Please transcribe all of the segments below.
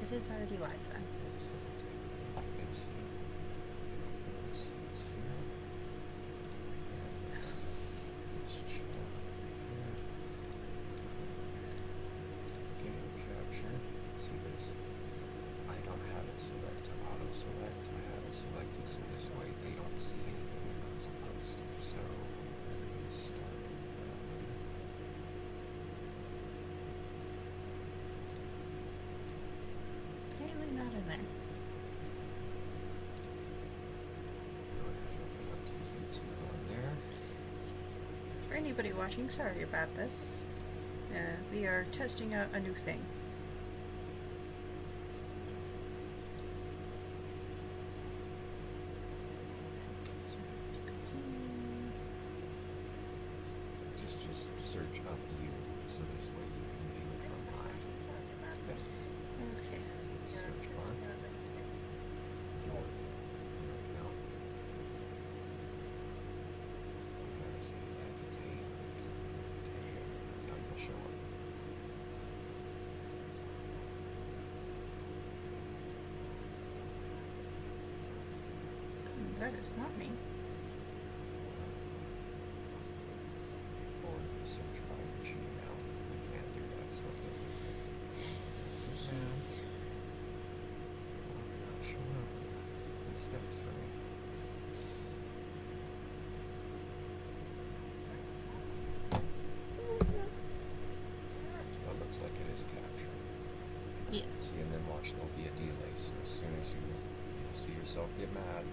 It is already live then. Apparently not in there. For anybody watching, sorry about this. We are testing out a new thing. Just search up you, so this way you can view it from high. Okay. Search bar. Your account. This is Habitate. That's how you'll show up. That is not me. Or search by Gmail. You can't do that, so it's not showing up. Take these steps, right? That looks like it is captured. Yes. See, and then watch, there'll be a delay. So as soon as you'll see yourself get mad,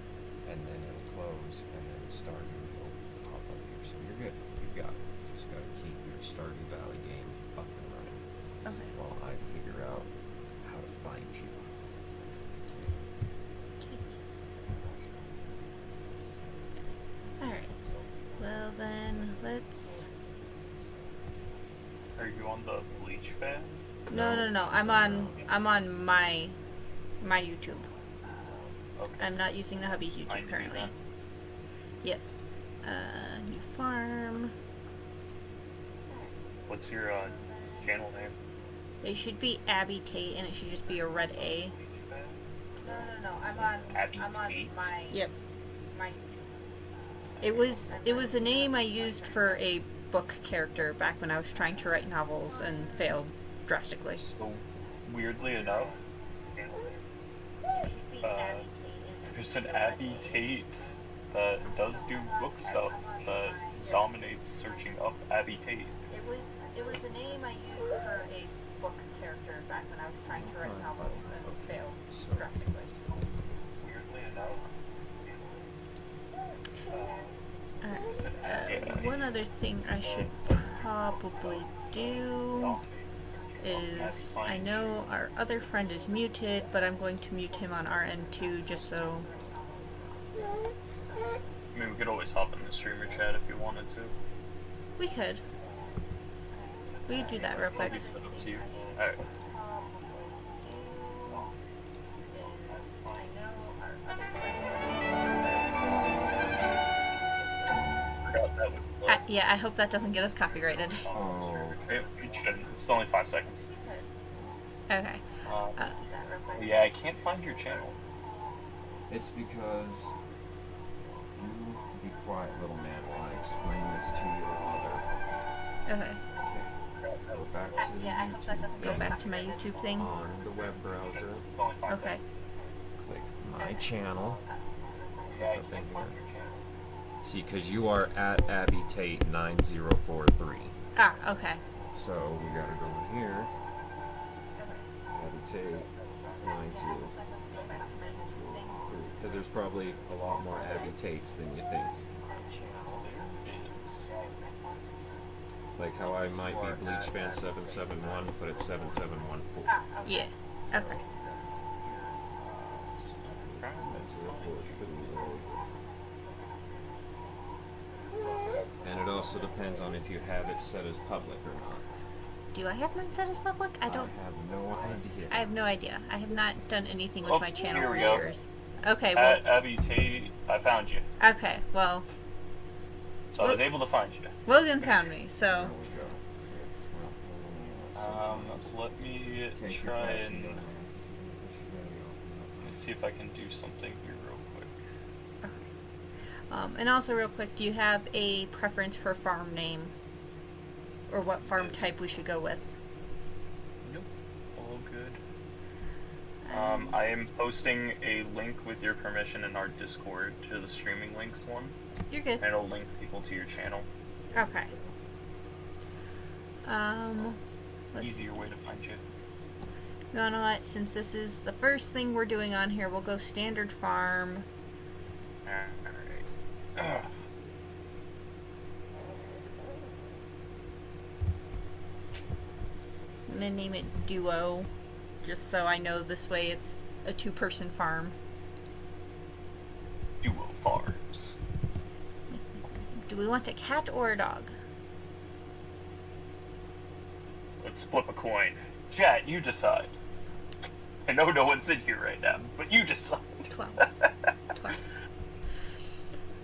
and then it'll close, and then Stardew will pop up here. So you're good. You've got it. Just gotta keep your Stardew Valley game up and running Okay. while I figure out how to find you. Alright. Well then, let's... Are you on the Bleach fan? No. I'm on my YouTube. Okay. I'm not using the hubby's YouTube Mine currently. either. Yes. New farm. What's your channel name? It should be Abby Tate, and it should just be a red A. No. Abby Tate? Yep. My. It was a name I used for a book character back when I was trying to write novels and failed drastically. So, weirdly enough, there's an Abby Tate that does do book stuff that dominates searching up Abby Tate. It was a name I used for a book character back when I was trying to write novels and failed drastically. Weirdly enough. One other thing I should probably do is, I know our other friend is muted, but I'm going to mute him on our end too, just so... I mean, we could always hop in the streamer chat if you wanted to. We could. We could do that real quick. I'll leave it up to you. Alright. Forgot that was low. Yeah, I hope that doesn't get us copyrighted. Oh. It shouldn't. It's only 5 seconds. Okay. Yeah, I can't find your channel. It's because you be quiet, little man, while I explain this to your mother. Okay. Go back to the YouTube Go back to my YouTube thing. on the web browser. Okay. Click my channel. Click up in here. See, because you are at Abby Tate 9043. Ah, okay. So we gotta go in here. Abby Tate 9043. Because there's probably a lot more Abby Tates than you think. Like how I might be Bleach Fan 771, but it's 7714. Yeah. Okay. 904. And it also depends on if you have it set as public or not. Do I have mine set as public? I don't. I have no idea. I have no idea. I have not done anything with Oh, my channel here for we go. years. Okay, well. At Abby Tate, I found you. Okay, well. So I was able to find you. Logan found me, so. There we go. Let me Take your try passing and down. see if I can do something here real quick. And also, real quick, do you have a preference for farm name? Or what farm type we should go with? Nope. All good. I am posting a link with your permission in our Discord to the streaming links one. You're good. And it'll link people to your channel. Okay. Let's Easier way to find you. You know what? Since this is the first thing we're doing on here, we'll go standard farm. Alright. I'm gonna name it Duo, just so I know this way it's a 2-person farm. Duo Farms. Do we want a cat or a dog? Let's flip a coin. Cat, you decide. I know no one's in here right now, but you decide. 12. 12.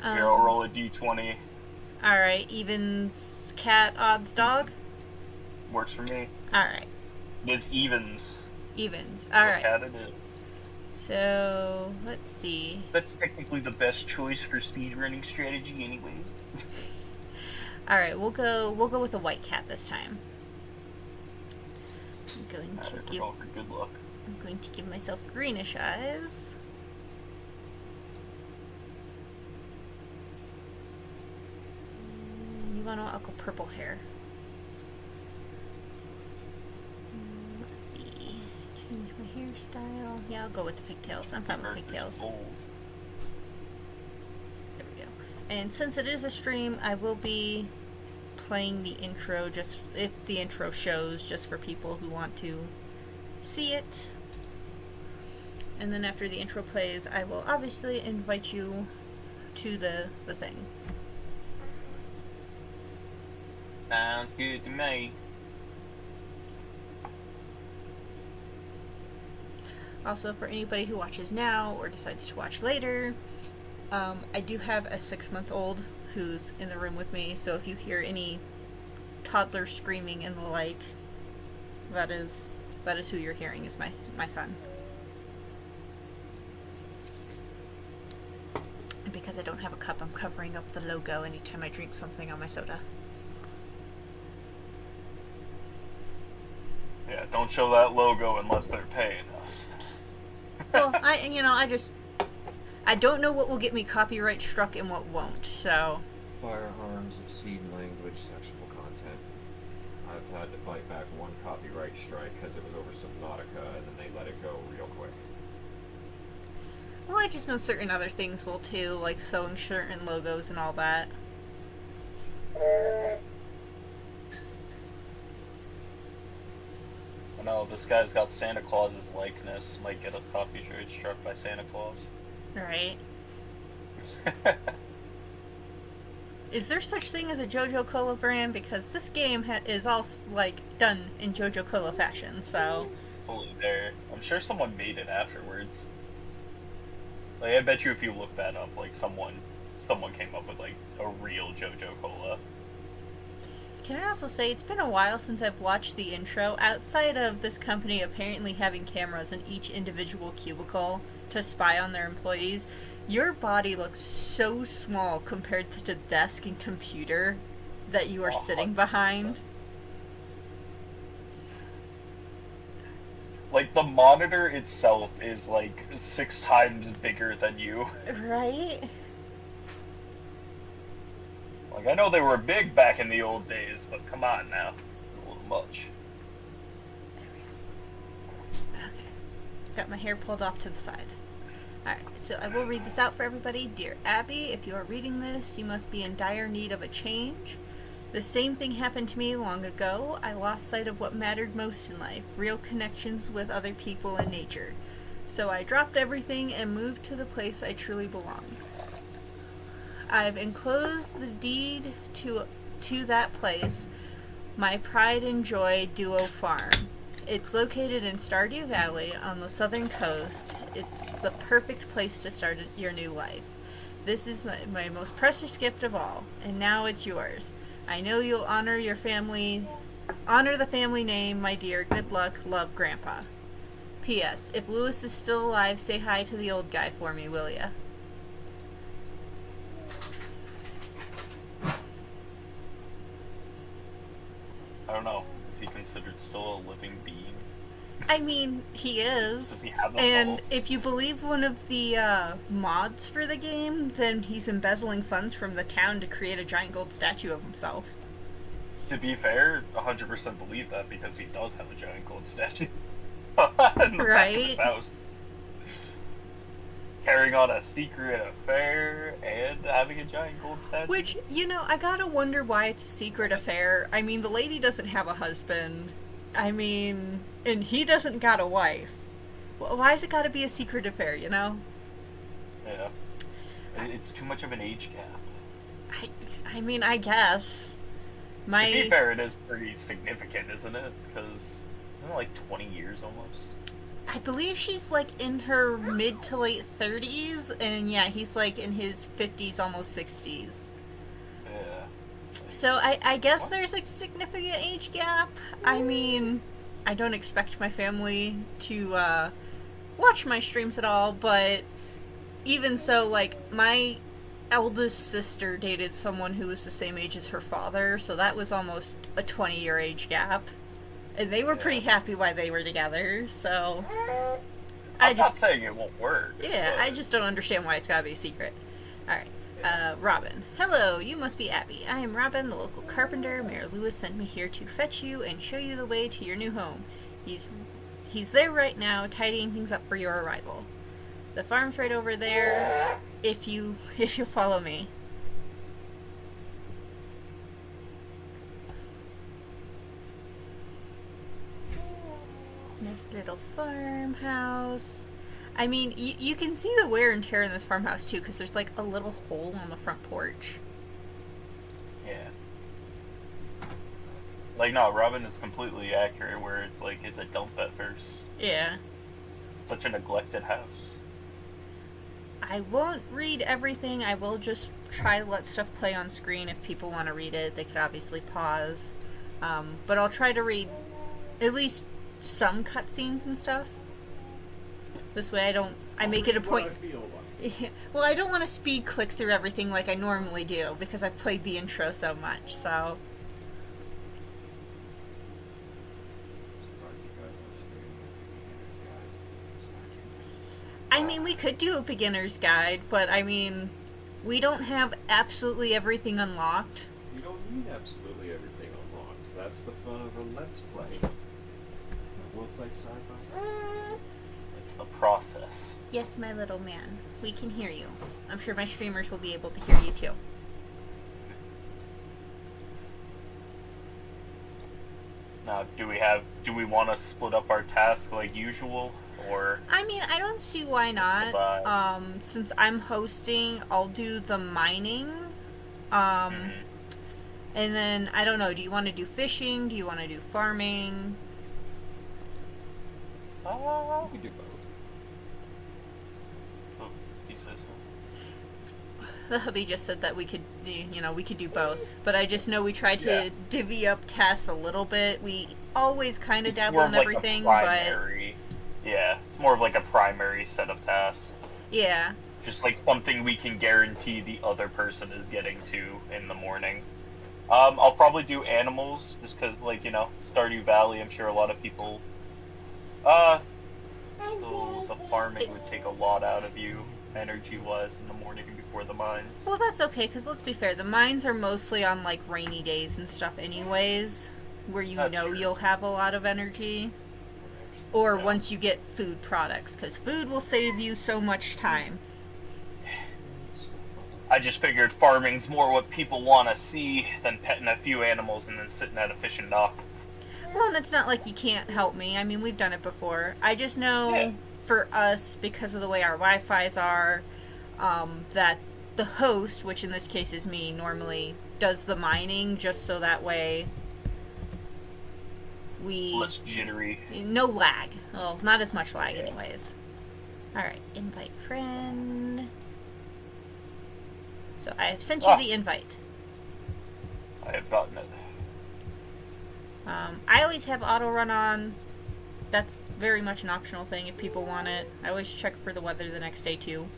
Here, I'll roll a d20. Alright, evens cat, odds dog? Works for me. Alright. It is evens. Evens. What Alright. cat it is. So, let's see. That's technically the best choice for speedrunning strategy anyway. Alright, we'll go with a white cat this time. I'm going to give myself greenish eyes. You wanna I'll go purple hair. Let's see. Change my hairstyle. Yeah, I'll go with the pigtails. I'm fine with pigtails. There we go. And since it is a stream, I will be playing the intro just if the intro shows, just for people who want to see it. And then after the intro plays, I will obviously invite you to the thing. Sounds good to me. Also, for anybody who watches now or decides to watch later, I do have a 6-month-old who's in the room with me, so if you hear any toddler screaming and the like, that is who you're hearing, is my son. And because I don't have a cup, I'm covering up the logo anytime I drink something on my soda. Yeah, don't show that logo unless they're paying us. Well, I don't know what will get me copyright struck and what won't, so... Firearms, obscene language, sexual content. I've had to fight back one copyright strike because it was over Subnautica, and then they let it go real quick. Well, I just know certain other things will too, like sewing certain logos and all that. No, this guy's got Santa Claus's likeness. Might get us copyright struck by Santa Claus. Right. Is there such thing as a JoJo Cola brand? Because this game is all like done in JoJo Cola fashion, so. Totally there. I'm sure someone made it afterwards. Like, I bet you if you look that up, like someone came up with like a real JoJo Cola. Can I also say, it's been a while since I've watched the intro. Outside of this company apparently having cameras in each individual cubicle to spy on their employees, your body looks so small compared to the desk and computer that you are sitting behind. Like, the monitor itself is like 6 times bigger than you. Right? Like, I know they were big back in the old days, but come on now. It's a little much. Okay. Got my hair pulled off to the side. Alright, so I will read this out for everybody. Dear Abby, if you are reading this, you must be in dire need of a change. The same thing happened to me long ago. I lost sight of what mattered most in life, real connections with other people and nature. So I dropped everything and moved to the place I truly belong. I've enclosed the deed to that place, my pride and joy Duo Farm. It's located in Stardew Valley on the southern coast. It's the perfect place to start your new life. This is my most precious gift of all, and now it's yours. I know you'll honor the family name, my dear. Good luck, love, Grandpa. P.S. If Lewis is still alive, say hi to the old guy for me, will ya? I don't know. Is he considered still a living being? I mean, he is. Does he have a And pulse? if you believe one of the mods for the game, then he's embezzling funds from the town to create a giant gold statue of himself. To be fair, 100% believe that because he does have a giant gold statue in the back of his Right? house. Carrying on a secret affair and having a giant gold statue. Which, I gotta wonder why it's a secret affair. I mean, the lady doesn't have a husband. I mean, and he doesn't got a wife. Why has it gotta be a secret affair, Yeah. It's too much of an age gap. I mean, I guess. To be fair, it is pretty significant, isn't it? Because isn't it like 20 years almost? I believe she's like in her mid to late 30s, and yeah, he's like in his 50s, almost 60s. Yeah. So I guess there's a significant age gap. I mean, I don't expect my family to watch my streams at all, but even so, like, my eldest sister dated someone who was the same age as her father, so that was almost a 20-year age gap. And they were pretty happy while they were together, so... I'm not saying it won't work. Yeah, but... I just don't understand why it's gotta be a secret. Alright, Robin. Hello, you must be Abby. I am Robin, the local carpenter. Mayor Lewis sent me here to fetch you and show you the way to your new home. He's there right now, tidying things up for your arrival. The farm's right over there, if you'll follow me. Nice little farmhouse. I mean, you can see the wear and tear in this farmhouse too, because there's like a little hole on the front porch. Yeah. Like, no, Robin is completely accurate where it's like, it's a dump at first. Yeah. Such a neglected house. I won't read everything. I will just try to let stuff play on screen. If people want to read it, they could obviously pause. But I'll try to read at least some cutscenes and stuff. This way I make it a point. Well, I don't want to speed click through everything like I normally do because I've played the intro so much, so... I mean, we could do a beginner's guide, but I mean, we don't have absolutely everything unlocked. You don't need absolutely everything unlocked. That's the fun of a Let's Play. We'll play side by side. It's the process. Yes, my little man. We can hear you. I'm sure my streamers will be able to hear you too. Now, do we want to split up our tasks like usual, or? I mean, I don't see why not. Since I'm hosting, I'll do the mining. And then, I don't know, do you want to do fishing? Do you want to do farming? We can do both. Oh, he says so. The hubby just said that we could do both. But I just know we try to divvy up tasks a little bit. We always kind of dabble in everything, Yeah, it's more of like a primary set of tasks. Yeah. Just like something we can guarantee the other person is getting to in the morning. I'll probably do animals, just because, like, Stardew Valley, I'm sure a lot of people... So the farming would take a lot out of you, energy-wise, in the morning before the mines. Well, that's okay, because let's be fair, the mines are mostly on, like, rainy days and stuff anyways, where you'll have a lot of energy. Or once you get food products, because food will save you so much time. I just figured farming's more what people want to see than petting a few animals and then sitting at a fishing dock. Well, and it's not like you can't help me. I mean, we've done it before. I just know for us, because of the way our Wi-Fi's are, that the host, which in this case is me, normally does the mining just so that way less jittery. No lag. Well, not as much lag anyways. Alright, invite friend. So I have sent you the invite. I have gotten it. I always have auto run on. that's very much an optional thing if people want it. I always check for the weather the next day too.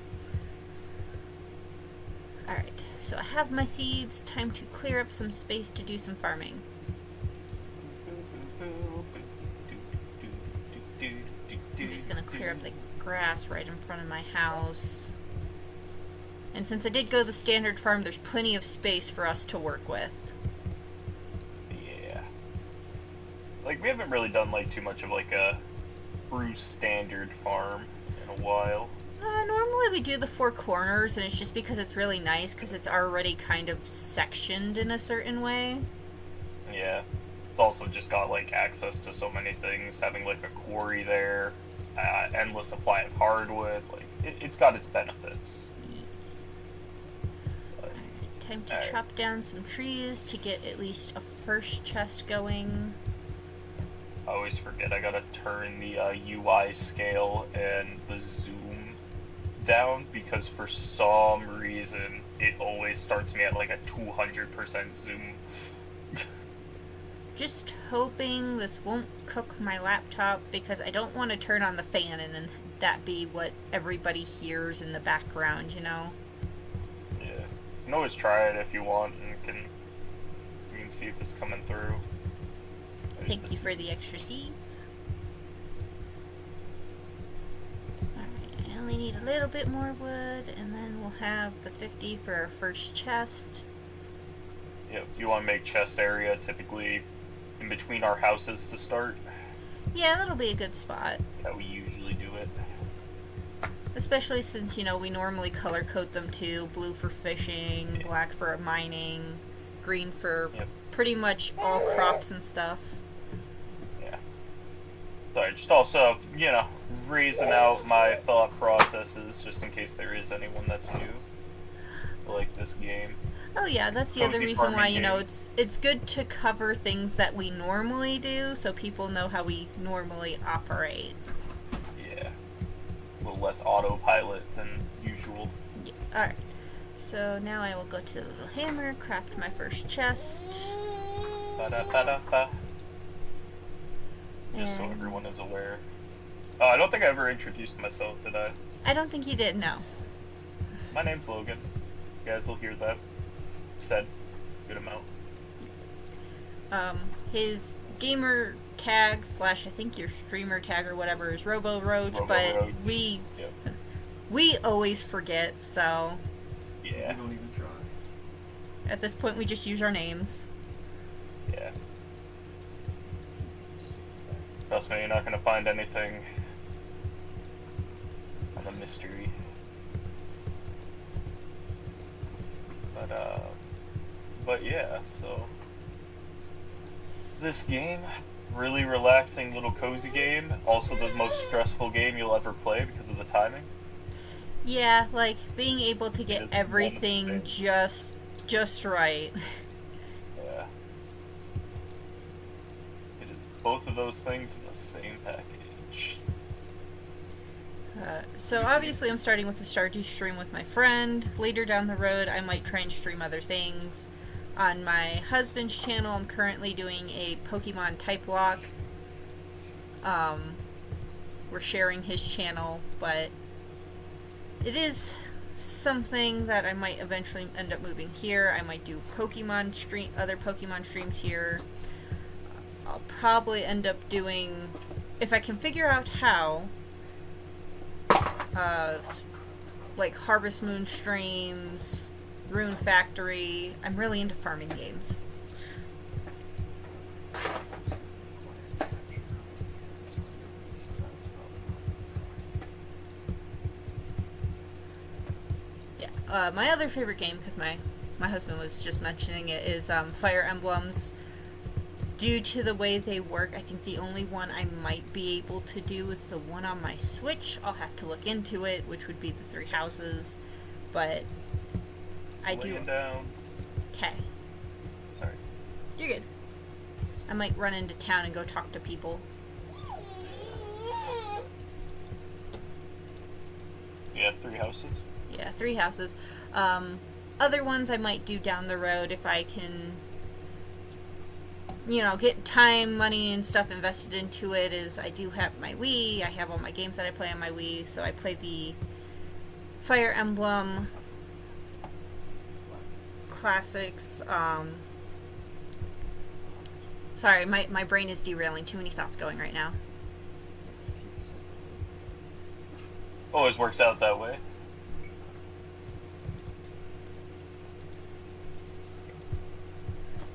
Alright, so I have my seeds. Time to clear up some space to do some farming. I'm just gonna clear up the grass right in front of my house. And since I did go the standard farm, there's plenty of space for us to work with. Yeah. Like, we haven't really done, like, too much of, like, a true standard farm in a while. Normally we do the four corners, and it's just because it's really nice, because it's already kind of sectioned in a certain way. Yeah. It's also just got, like, access to so many things, having, like, a quarry there, endless supply of hardwood, like, it's got its benefits. Time to chop down some trees to get at least a first chest going. I always forget I gotta turn the UI scale and the zoom down because for some reason it always starts me at like a 200% zoom. Just hoping this won't cook my laptop because I don't want to turn on the fan and then that be what everybody hears in the background, you know? You can always try it if you want, and you can see if it's coming through. Thank you for the extra seeds. Alright, I only need a little bit more wood, and then we'll have the 50 for our first chest. Yep, you want to make chest area typically in between our houses to start. Yeah, that'll be a good spot. How we usually do it. Especially since, you know, we normally color code them too. Blue for fishing, black for mining, green for pretty much all crops and stuff. Yeah. Sorry, just also, you know, raising out my thought processes just in case there is anyone that's new to, like, this game. Oh yeah, that's the other reason why, you know, it's good to cover things that we normally do so people know how we normally operate. Yeah. A little less autopilot than usual. Yeah. Alright. So now I will go to the little hammer, craft my first chest. Ba-da-ba-da-ba. Just so everyone is aware. I don't think I ever introduced myself, did I? I don't think you did, no. My name's Logan. You guys will hear that said good amount. His gamer tag / I think your streamer tag or whatever is Robo Roach, but Roach. we always forget, so yeah. We don't even try. At this point we just use our names. Yeah. Trust me, you're not gonna find anything of a mystery. But yeah, so this game, really relaxing little cozy game, also the most stressful game you'll ever play because of the timing. Yeah, like being able to get everything just right. Yeah. It is both of those things in the same package. So obviously I'm starting with the Stardew stream with my friend. Later down the road I might try and stream other things. On my husband's channel I'm currently doing a Pokemon type lock. We're sharing his channel, but it is something that I might eventually end up moving here. I might do other Pokemon streams here. I'll probably end up doing, if I can figure out how, like Harvest Moon streams, Rune Factory. I'm really into farming games. Yeah, my other favorite game, because my husband was just mentioning it, is Fire Emblems. Due to the way they work, I think the only one I might be able to do is the one on my Switch. I'll have to look into it, which would be the 3 houses. But I do. Down. Okay. Sorry. You're good. I might run into town and go talk to people. Yeah, 3 houses. Yeah, 3 houses. Other ones I might do down the road if I can get time, money, and stuff invested into it is I do have my Wii. I have all my games that I play on my Wii. So I play the Fire Emblem classics. Sorry, my brain is derailing. Too many thoughts going right now. Always works out that way.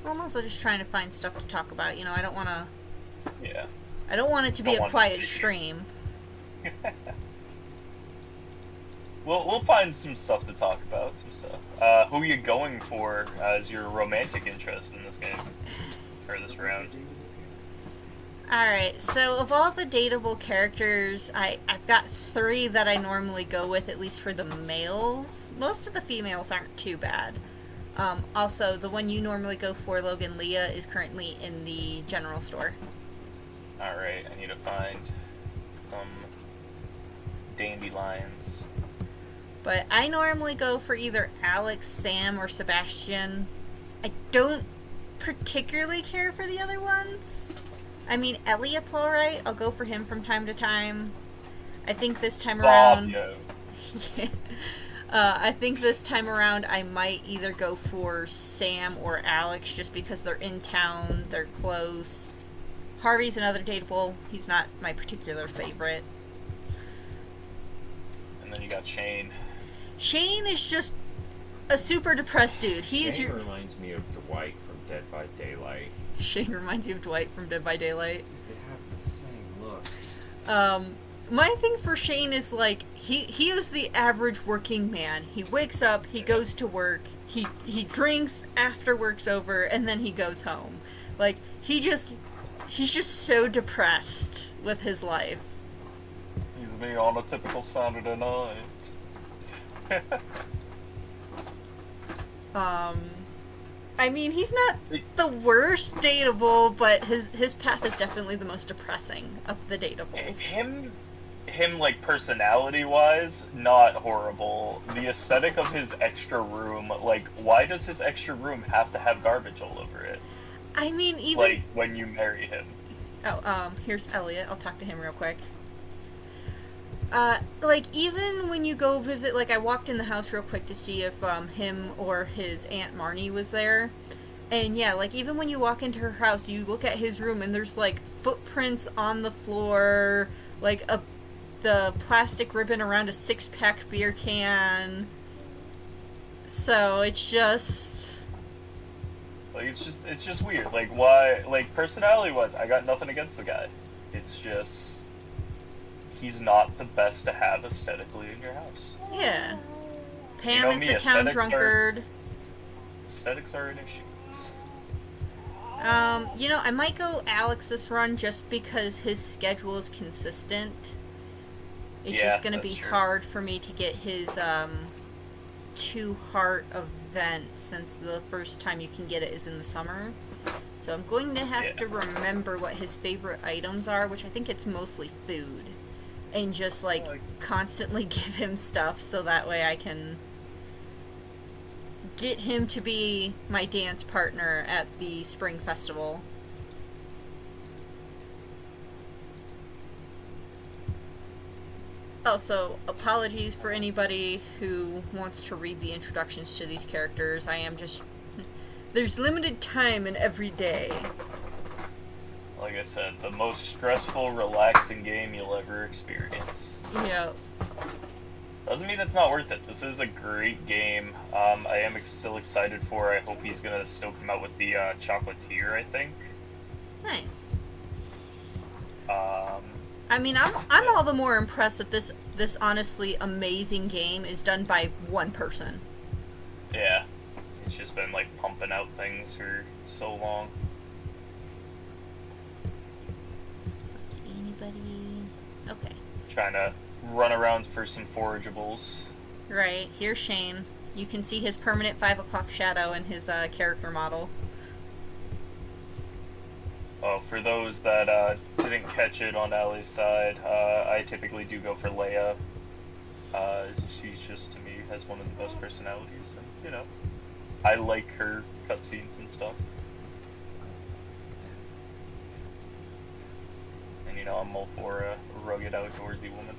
Well, I'm also just trying to find stuff to talk about. I don't want to. Yeah. I don't want it to be Don't a want quiet it to be- stream. We'll find some stuff to talk about. Some stuff. Who are you going for as your romantic interest in this game or this round? Alright, so of all the dateable characters, I've got 3 that I normally go with, at least for the males. Most of the females aren't too bad. Also, the one you normally go for, Logan Leah, is currently in the general store. Alright, I need to find some dandelions. But I normally go for either Alex, Sam, or Sebastian. I don't particularly care for the other ones. I mean, Elliot's alright. I'll go for him from time to time. I think this time around... Yo. Yeah. I think this time around I might either go for Sam or Alex just because they're in town, they're close. Harvey's another dateable. He's not my particular favorite. And then you got Shane. Shane is just a super depressed dude. Shane reminds me of Dwight from Dead by Daylight. Shane reminds you of Dwight from Dead by Daylight. They have the same look. My thing for Shane is like he is the average working man. He wakes up, he goes to work, he drinks after work's over, and then he goes home. Like he's just so depressed with his life. He's me on a typical Saturday night. I mean, he's not the worst dateable, but his path is definitely the most depressing of the dateables. Him like personality-wise, not horrible. The aesthetic of his extra room, like, why does his extra room have to have garbage all over it? I mean, even... Like, when you marry him. Oh, here's Elliot. I'll talk to him real quick. Like, even when you go visit, like, I walked in the house real quick to see if, him or his Aunt Marnie was there. And yeah, like, even when you walk into her house, you look at his room and there's, like, footprints on the floor, like, the plastic ribbon around a 6-pack beer can. So, it's just... Like, it's just weird. Like, why, like, personality-wise, I got nothing against the guy. It's just... he's not the best to have aesthetically in your house. Yeah. Pam is the town drunkard. Aesthetics are an issue. I might go Alex this run just because his schedule is consistent. It's just gonna be hard for me to get his, 2-heart event since the first time you can get it is in the summer. So I'm going to have to remember what his favorite items are, which I think it's mostly food. And just, like, constantly give him stuff so that way I can get him to be my dance partner at the spring festival. Also, apologies for anybody who wants to read the introductions to these characters. I am just... There's limited time in every day. Like I said, the most stressful, relaxing game you'll ever experience. Yeah. Doesn't mean it's not worth it. This is a great game. I am still excited for it. I hope he's gonna still come out with the Chocolatier, I think. Nice. I mean, I'm all the more impressed that this honestly amazing game is done by one person. Yeah. It's just been, like, pumping out things for so long. Let's see, anybody... Okay. Trying to run around for some forageables. Right, here's Shane. You can see his permanent 5 o'clock shadow in his character model. Oh, for those that didn't catch it on Allie's side, I typically do go for Leia. She's just, to me, has one of the best personalities, and, I like her cutscenes and stuff. And you know, I'm all for a rugged outdoorsy woman.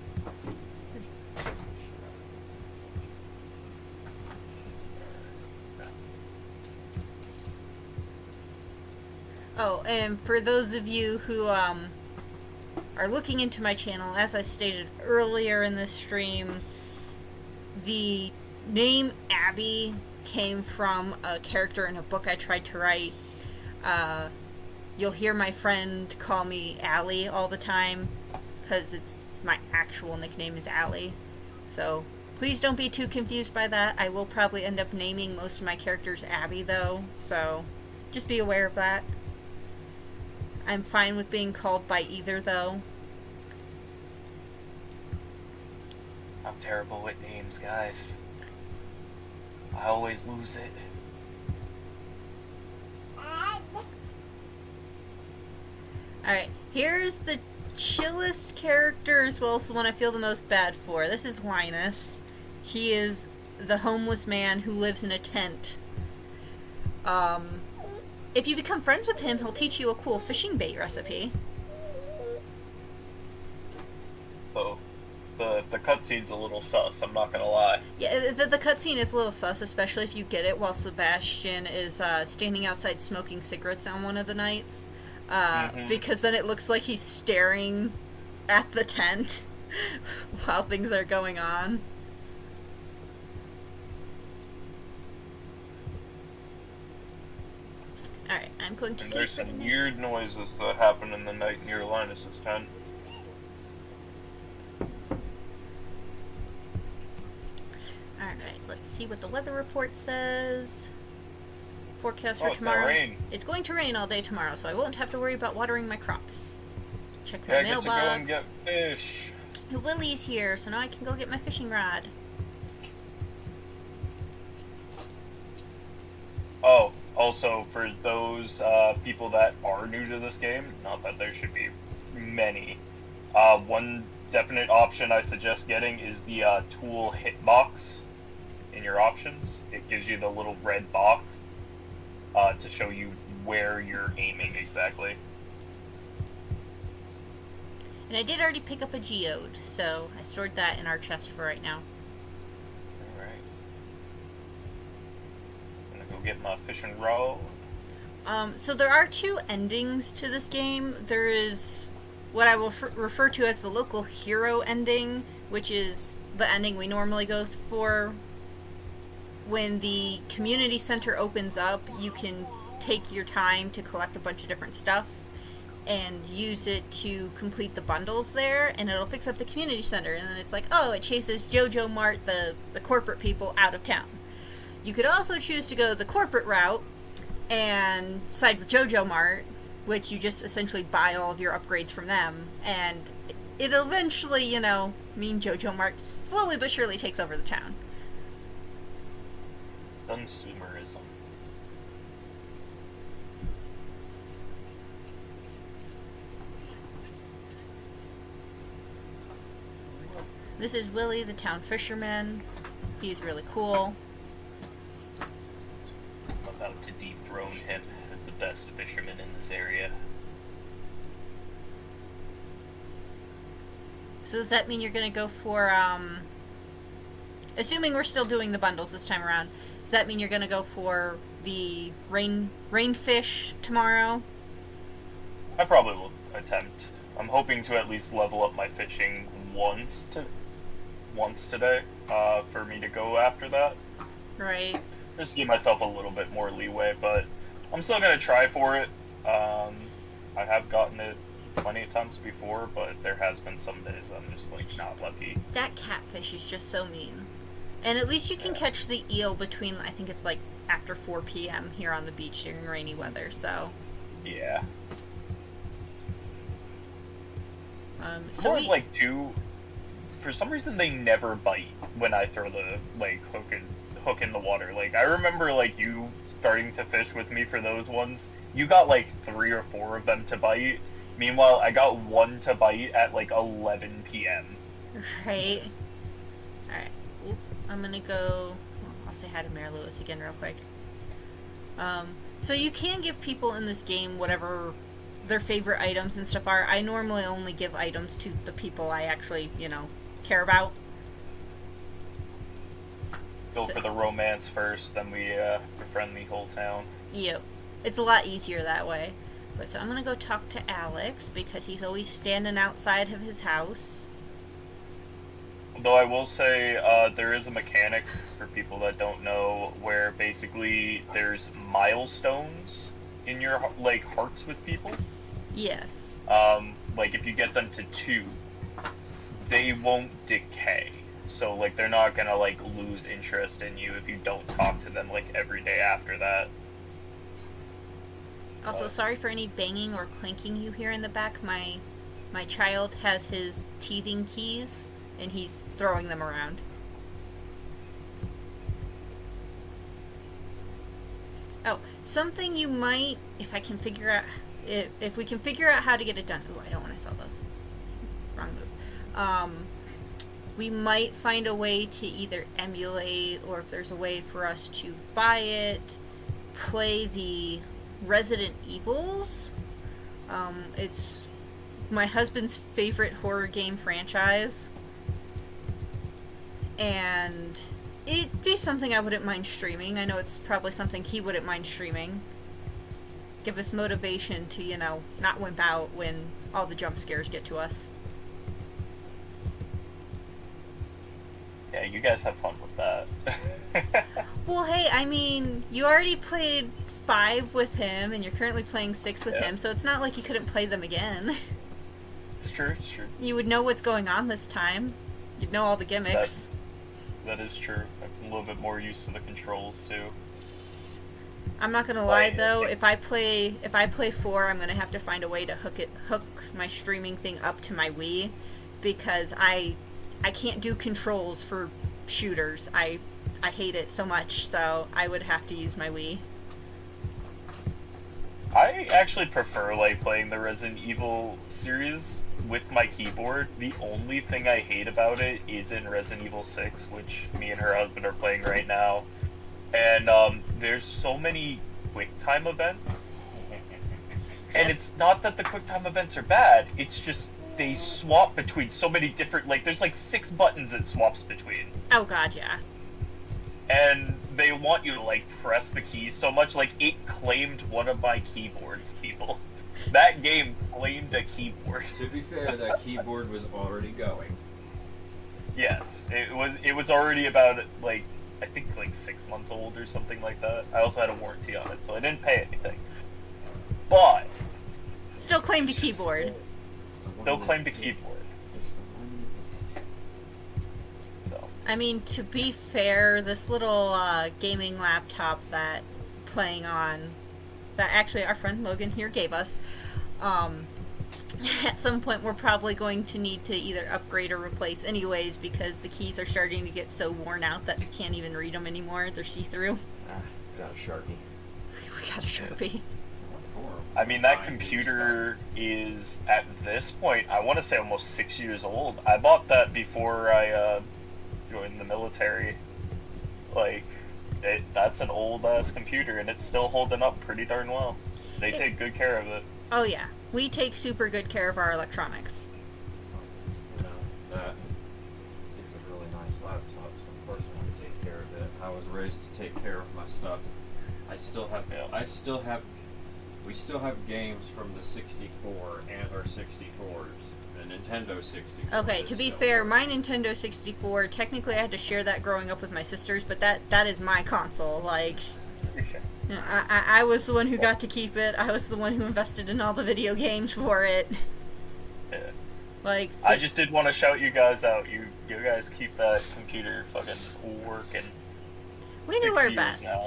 Oh, and for those of you who are looking into my channel, as I stated earlier in this stream, the name Abby came from a character in a book I tried to write. You'll hear my friend call me Allie all the time because it's my actual nickname is Allie. So please don't be too confused by that. I will probably end up naming most of my characters Abby though, so just be aware of that. I'm fine with being called by either though. I'm terrible with names, guys. I always lose it. Alright, here's the chillest character as well as the one I feel the most bad for. This is Linus. He is the homeless man who lives in a tent. If you become friends with him, he'll teach you a cool fishing bait recipe. So, the cutscene's a little sus, I'm not gonna lie. Yeah, the cutscene is a little sus, especially if you get it while Sebastian is standing outside smoking cigarettes on one of the nights. Because then it looks like he's staring at the tent while things are going on. Alright, I'm going to And sleep there's for the some night. weird noises that happen in the night near Linus's tent. Alright, let's see what the weather report says. Forecast Oh, for it's tomorrow. gonna rain. It's going to rain all day tomorrow, so I won't have to worry about watering my crops. Check my Yeah, I get to mailbox. go and get fish. Willie's here, so now I can go get my fishing rod. Oh, also, for those people that are new to this game, not that there should be many, one definite option I suggest getting is the tool hitbox in your options. It gives you the little red box to show you where you're aiming exactly. And I did already pick up a geode, so I stored that in our chest for right now. Alright. I'm gonna go get my fishing rod. So there are two endings to this game. There is what I will refer to as the local hero ending, which is the ending we normally go for. When the community center opens up, you can take your time to collect a bunch of different stuff and use it to complete the bundles there, and it'll fix up the community center, and then it's like, oh, it chases Jojo Mart, the corporate people, out of town. You could also choose to go the corporate route and side with Jojo Mart, which you just essentially buy all of your upgrades from them, and it'll eventually, you know, mean Jojo Mart slowly but surely takes over the town. Consumerism. This is Willie, the town fisherman. He's really cool. I'm about to dethrone him as the best fisherman in this area. So does that mean you're gonna go for, assuming we're still doing the bundles this time around, does that mean you're gonna go for the rainfish tomorrow? I probably will attempt. I'm hoping to at least level up my fishing once today, for me to go after that. Right. Just to give myself a little bit more leeway, but I'm still gonna try for it. I have gotten it plenty of times before, but there has been some days I'm just like not lucky. That catfish is just so mean. And at least you can catch the eel between, I think it's like after 4 p.m. here on the beach during rainy weather, so. Yeah. So More like for some reason they never bite when I throw the like hook in the water. Like I remember like you starting to fish with me for those ones. You got like 3 or 4 of them to bite. Meanwhile, I got 1 to bite at like 11 p.m. Right. Alright. Oop. I'm gonna go. Well, I'll say hi to Mayor Lewis again real quick. So you can give people in this game whatever their favorite items and stuff are. I normally only give items to the people I actually, care about. Go So- for the romance first, then we befriend the whole town. Yep. It's a lot easier that way. But so I'm gonna go talk to Alex because he's always standing outside of his house. Though I will say, there is a mechanic, for people that don't know, where basically there's milestones in your, like, hearts with people. Yes. Like, if you get them to 2, they won't decay. So, like, they're not gonna, like, lose interest in you if you don't talk to them, like, every day after that. Also, sorry for any banging or clinking you hear in the back. My child has his teething keys, and he's throwing them around. Oh, something you might, if I can figure out, if we can figure out how to get it done. Oh, I don't want to sell those. Wrong move. We might find a way to either emulate, or if there's a way for us to buy it, play the Resident Evils. It's my husband's favorite horror game franchise. And it'd be something I wouldn't mind streaming. I know it's probably something he wouldn't mind streaming. Give us motivation to, not wimp out when all the jump scares get to us. Yeah, you guys have fun with that. Well, hey, I mean, you already played 5 with him, and you're currently playing 6 with him, so it's not like you couldn't play them again. It's true, it's true. You would know what's going on this time. You'd know all the gimmicks. That is true. I'm a little bit more used to the controls, too. I'm not gonna lie though, if I play 4, I'm gonna have to find a way to hook my streaming thing up to my Wii, because I can't do controls for shooters. I hate it so much, so I would have to use my Wii. I actually prefer, like, playing the Resident Evil series with my keyboard. The only thing I hate about it is in Resident Evil 6, which me and her husband are playing right now. And there's so many QuickTime events. And it's not that the QuickTime events are bad, it's just they swap between so many different, like, there's like 6 buttons it swaps between. Oh god, yeah. And they want you to, like, press the keys so much, like, it claimed one of my keyboards, people. That game claimed a keyboard. To be fair, that keyboard was already going. Yes, it was already about, like, I think like 6 months old or something like that. I also had a warranty on it, so I didn't pay anything. But Still claimed a keyboard. they'll claim the keyboard. It's the one. So I mean, to be fair, this little gaming laptop that playing on, that actually our friend Logan here gave us, at some point we're probably going to need to either upgrade or replace anyways, because the keys are starting to get so worn out that we can't even read them anymore. They're see-through. Got a Sharpie. We got a Sharpie. I mean, that computer is, at this point, I want to say almost 6 years old. I bought that before I joined the military. Like, that's an old-ass computer, and it's still holding up pretty darn well. They take good care of it. Oh yeah, we take super good care of our electronics. You know, that it's a really nice laptop, so of course I want to take care of it. I was raised to take care of my stuff. We still have games from the 64 and our 64s. The Nintendo 64. Okay, to be fair, my Nintendo 64, technically I had to share that growing up with my sisters, but that is my console. Like, I was the one who got to keep it. I was the one who invested in all the video games for it. Yeah. Like, I just did want to shout you guys out. You guys keep that computer fucking working. we do 6 our years best. now.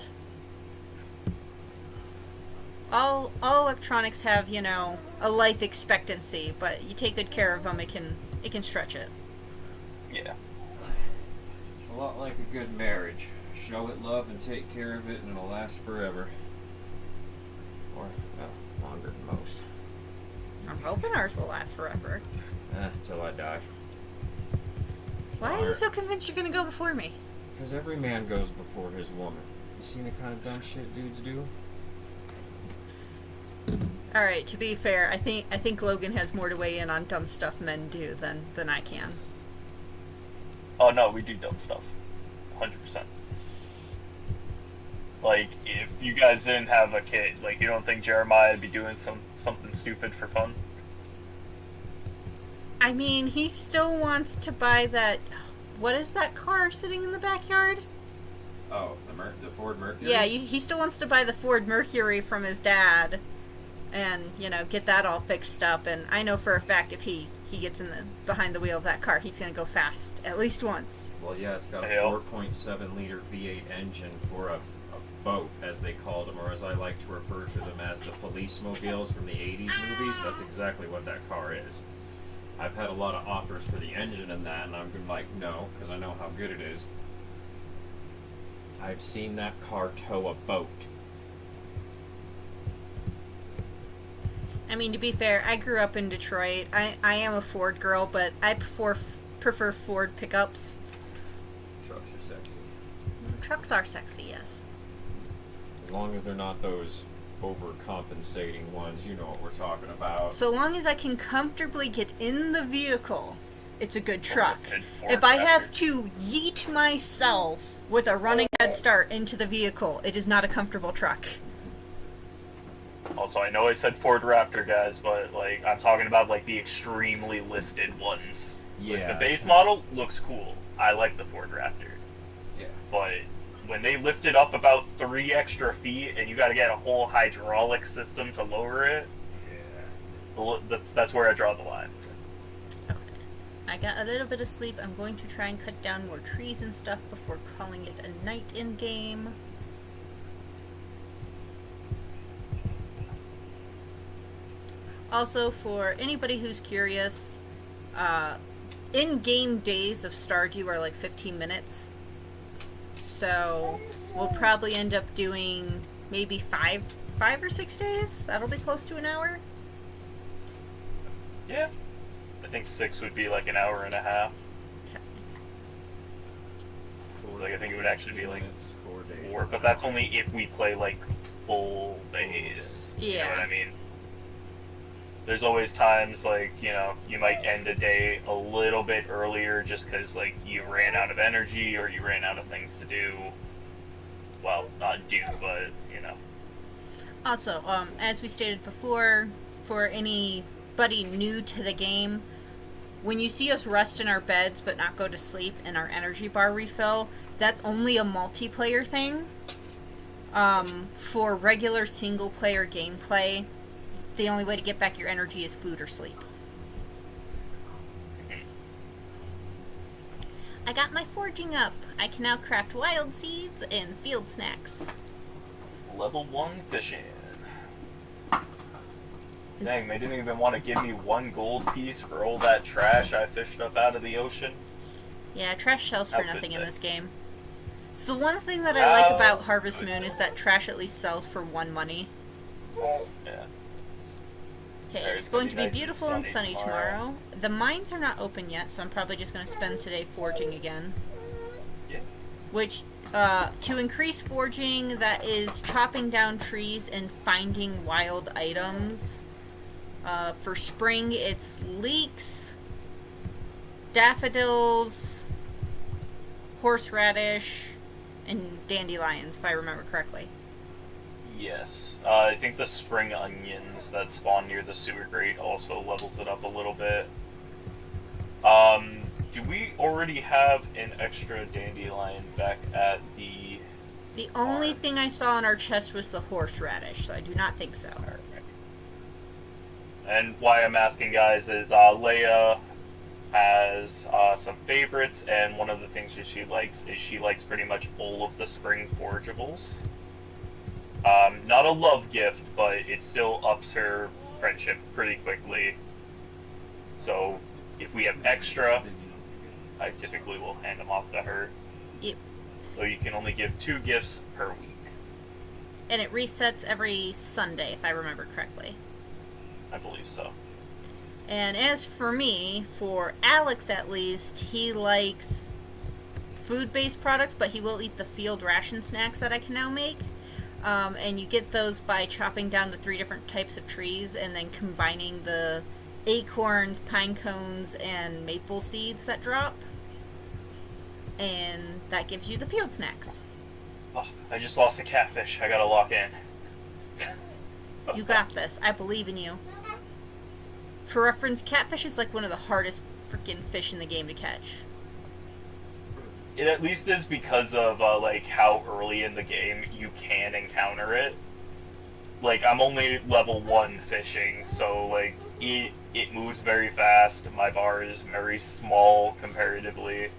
All electronics have, a life expectancy, but you take good care of them, it can stretch it. Yeah. It's a lot like a good marriage. Show it love and take care of it, and it'll last forever. Or, well, longer than most. I'm hoping ours will last forever. Till I die. Why are you so convinced you're gonna go before me? Because every man goes before his woman. You seen the kind of dumb shit dudes do? All right. To be fair, I think Logan has more to weigh in on dumb stuff men do than I can. Oh no, we do dumb stuff, 100%. Like, if you guys didn't have a kid, like, you don't think Jeremiah would be doing something stupid for fun? I mean, he still wants to buy that. What is that car sitting in the backyard? Oh, the Ford Mercury? Yeah, he still wants to buy the Ford Mercury from his dad and, get that all fixed up. And I know for a fact if he gets behind the wheel of that car, he's going to go fast at least once. Well, yeah, it's got a Yep. 4.7 liter V8 engine for a boat, as they called them, or as I like to refer to them as the police mobiles from the 80s movies. That's exactly what that car is. I've had a lot of offers for the engine and that, and I've been like, no, because I know how good it is. I've seen that car tow a boat. I mean, to be fair, I grew up in Detroit. I am a Ford girl, but I prefer Ford pickups. Trucks are sexy. Trucks are sexy, yes. As long as they're not those overcompensating ones, you know what we're talking about. So long as I can comfortably get in the vehicle, it's a good truck. Good Ford If I Raptor. have to yeet myself with a running head start into the vehicle, it is not a comfortable truck. Also, I know I said Ford Raptor, guys, but, like, I'm talking about, like, the extremely lifted ones. Like, Yeah. the base model looks cool. I like the Ford Raptor. Yeah. But when they lift it up about 3 extra feet and you gotta get a whole hydraulic system to lower it, that's where I draw the line. Okay. I got a little bit of sleep. I'm going to try and cut down more trees and stuff before calling it a night in game. Also, for anybody who's curious, in-game days of Stardew are like 15 minutes. So we'll probably end up doing maybe five or 6 days. That'll be close to an hour. Yeah. I think 6 would be like an hour and a half. Like, I think it would actually be like 4 days. 4, but that's only if we play like full days. You know what I mean? There's always times, like, you might end a day a little bit earlier just because, like, you ran out of energy or you ran out of things to do. Well, not do, but, Also, as we stated before, for anybody new to the game, when you see us rest in our beds but not go to sleep and our energy bar refill, that's only a multiplayer thing. For regular single-player gameplay, the only way to get back your energy is food or sleep. I got my forging up. I can now craft wild seeds and field snacks. level 1 fishing. Dang, they didn't even want to give me 1 gold piece for all that trash I fished up out of the ocean. Yeah, trash sells for How nothing could in they? this game. So the one thing that I like about Harvest Could Moon they? is that trash at least sells for 1 money. Yeah. Okay, Very it's going to be nice and beautiful and sunny sunny tomorrow. The mines are not open yet, so I'm probably just going to spend today forging again. Yeah. Which, to increase forging, that is chopping down trees and finding wild items. For spring, it's leeks, daffodils, horseradish, and dandelions, if I remember correctly. Yes. I think the spring onions that spawn near the sewer grate also levels it up a little bit. Do we already have an extra dandelion back at the... The only Farm. thing I saw in our chest was the horseradish, so I do not think so. Alright. And why I'm asking, guys, is Leia has some favorites, and one of the things that she likes pretty much all of the spring forageables. Not a love gift, but it still ups her friendship pretty quickly. So if we have extra, I typically will hand them off to her. Yep. So you can only give 2 gifts per week. And it resets every Sunday, if I remember correctly. I believe so. And as for me, for Alex at least, he likes food-based products, but he will eat the field ration snacks that I can now make. And you get those by chopping down the 3 different types of trees and then combining the acorns, pine cones, and maple seeds that drop. And that gives you the field snacks. Oh, I just lost a catfish. I gotta lock in. You got this. I believe in you. For reference, catfish is like one of the hardest freaking fish in the game to catch. It at least is because of like how early in the game you can encounter it. Like I'm only level 1 fishing, so like it moves very fast. My bar is very small comparatively.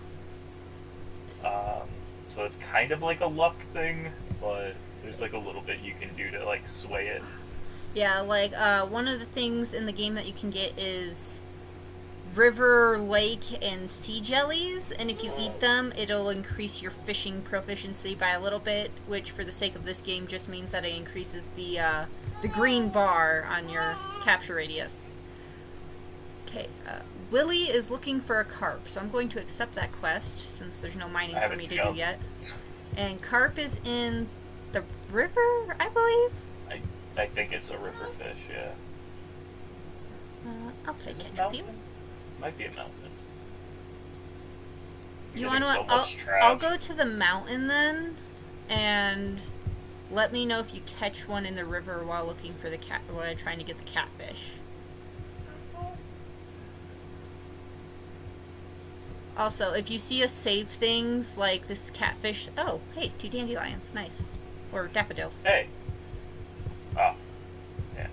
So it's kind of like a luck thing, but there's like a little bit you can do to like sway it. Yeah, like one of the things in the game that you can get is river, lake, and sea jellies, and if you eat them, it'll increase your fishing proficiency by a little bit, which for the sake of this game just means that it increases the green bar on your capture radius. Okay, Willie is looking for a carp, so I'm going to accept that quest since there's no mining for me to do yet. And carp is in the river, I believe? I think it's a river fish, yeah. I'll play catch with you. Might be a mountain. You want to? I'll go to the mountain then, and let me know if you catch one in the river while looking for the cat. While trying to get the catfish. Also, if you see us save things like this catfish, oh hey, 2 dandelions, nice, or daffodils. Hey. Oh. Yeah.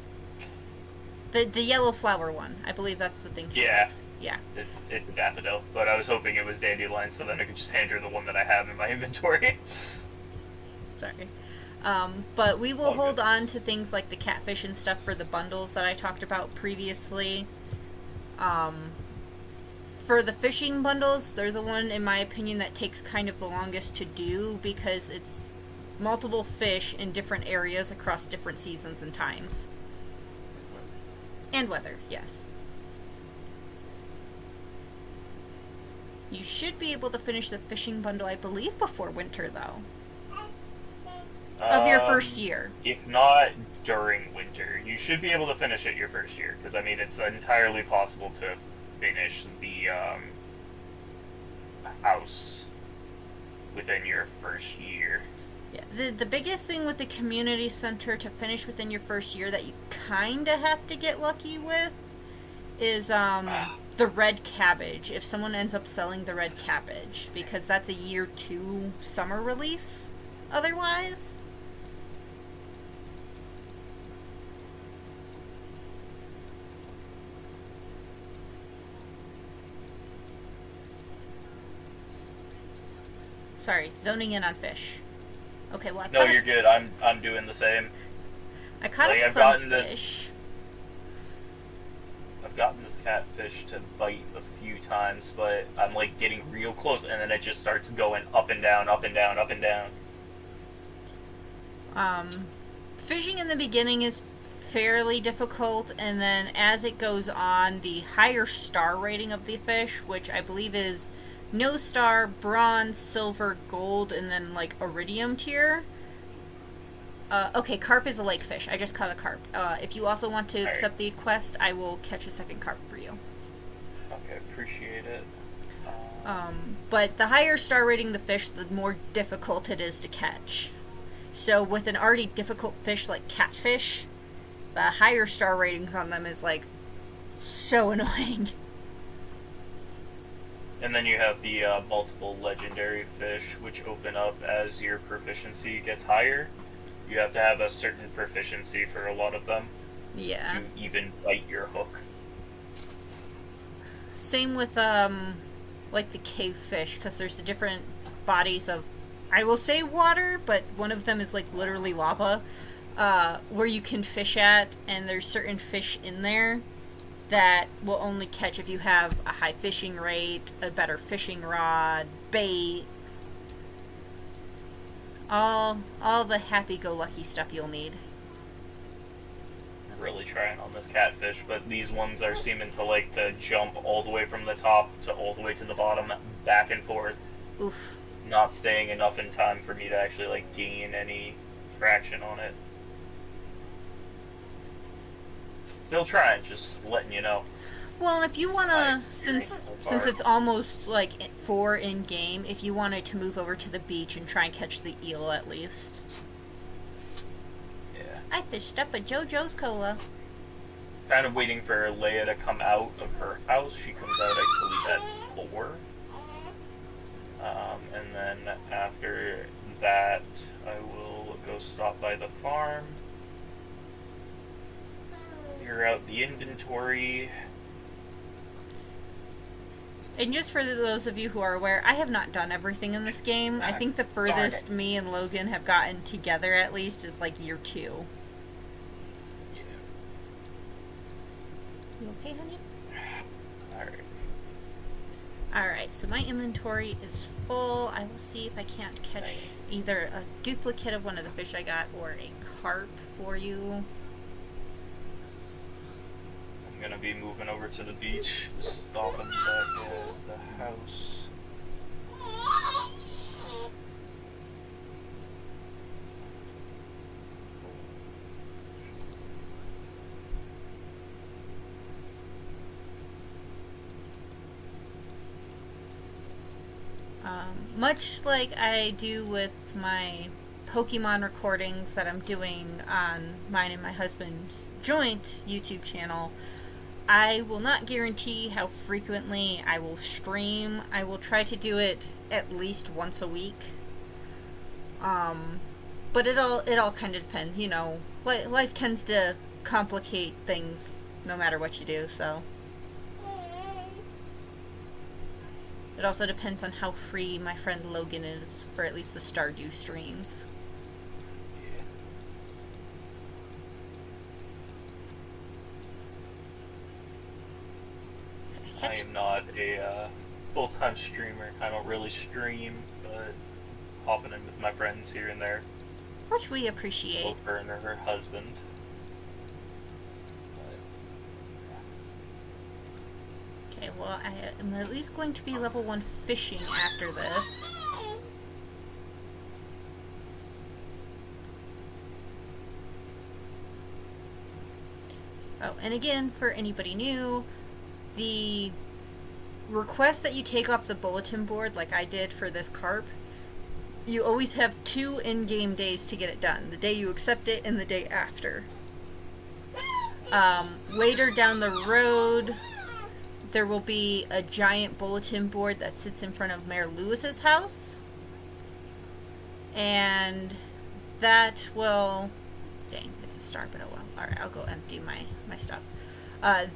The yellow flower one, I believe that's the thing. She likes. Yeah. It's a daffodil, but I was hoping it was dandelion, so then I could just hand her the one that I have in my inventory. Sorry. But we will hold on to things like the catfish and stuff for the bundles that I talked about previously. For the fishing bundles, they're the one, in my opinion, that takes kind of the longest to do because it's multiple fish in different areas across different seasons and times. And weather, yes. You should be able to finish the fishing bundle, I believe, before winter, though. Of your first year. If not during winter. You should be able to finish it your first year, because, I mean, it's entirely possible to finish the house within your first year. Yeah, the biggest thing with the community center to finish within your first year that you kind of have to get lucky with is the red cabbage. If someone ends up selling the red cabbage, because that's a year 2 summer release otherwise. Sorry, zoning in on fish. Okay, well, No, you're good. I'm doing the same. I caught like, a sunfish. I've gotten this catfish to bite a few times, but I'm like getting real close, and then it just starts going up and down, up and down, up and down. Fishing in the beginning is fairly difficult, and then as it goes on, the higher star rating of the fish, which I believe is no star, bronze, silver, gold, and then like iridium tier. Okay, carp is a lake fish. I just caught a carp. If you also want to accept the quest, I will catch a second carp for you. Okay, appreciate it. But the higher star rating the fish, the more difficult it is to catch. So with an already difficult fish like catfish, the higher star ratings on them is like so annoying. And then you have the multiple legendary fish, which open up as your proficiency gets higher. You have to have a certain proficiency for a lot of them. Yeah. To even bite your hook. Same with like the cave fish, because there's the different bodies of, I will say water, but one of them is like literally lava, where you can fish at, and there's certain fish in there that will only catch if you have a high fishing rate, a better fishing rod, bait, all the happy-go-lucky stuff you'll need. I'm really trying on this catfish, but these ones are seeming to like to jump all the way from the top to all the way to the bottom, back and forth. Oof. Not staying enough in time for me to actually like gain any traction on it. Still trying, just letting you know. Well, if you wanna, experience since so far. it's almost like 4 in game, if you wanted to move over to the beach and try and catch the eel at least. Yeah. I fished up a JoJo's cola. Kind of waiting for Leia to come out of her house. She comes out, I believe, at 4. And then after that, I will go stop by the farm, figure out the inventory. And just for those of you who are aware, I have not done everything in this game. I think the furthest me and Logan have gotten together, at least, is like year 2. Yeah. You okay, honey? Alright. Alright, so my inventory is full. I will see if I can't catch either a duplicate of one of the fish I got or a carp for you. I'm gonna be moving over to the beach, stopping back at the house. Much like I do with my Pokemon recordings that I'm doing on mine and my husband's joint YouTube channel, I will not guarantee how frequently I will stream. I will try to do it at least once a week. But it all kind of depends, you know. Life tends to complicate things no matter what you do, so. It also depends on how free my friend Logan is for at least the Stardew streams. I am not a full-time streamer. I don't really stream, but hopping in with my friends here and there. Which we appreciate. Both her and her husband. Okay, well, I am at least going to be level 1 fishing after this. Oh, and again, for anybody new, the request that you take off the bulletin board, like I did for this carp, you always have 2 in-game days to get it done. The day you accept it and the day after. Later down the road, there will be a giant bulletin board that sits in front of Mayor Lewis's house. And that will... Dang, it's a star, but oh well. Alright, I'll go empty my stuff.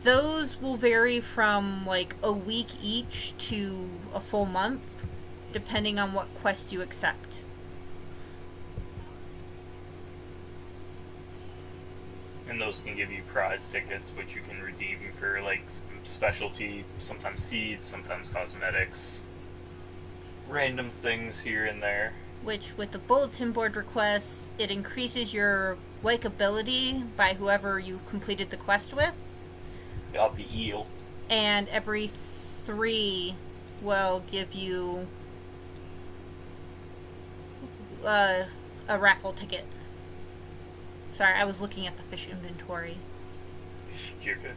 Those will vary from like a week each to a full month, depending on what quest you accept. And those can give you prize tickets, which you can redeem for like specialty, sometimes seeds, sometimes cosmetics, random things here and there. Which, with the bulletin board requests, it increases your likability by whoever you completed the quest with. Got the eel. And every 3 will give you a raffle ticket. Sorry, I was looking at the fish inventory. You're good.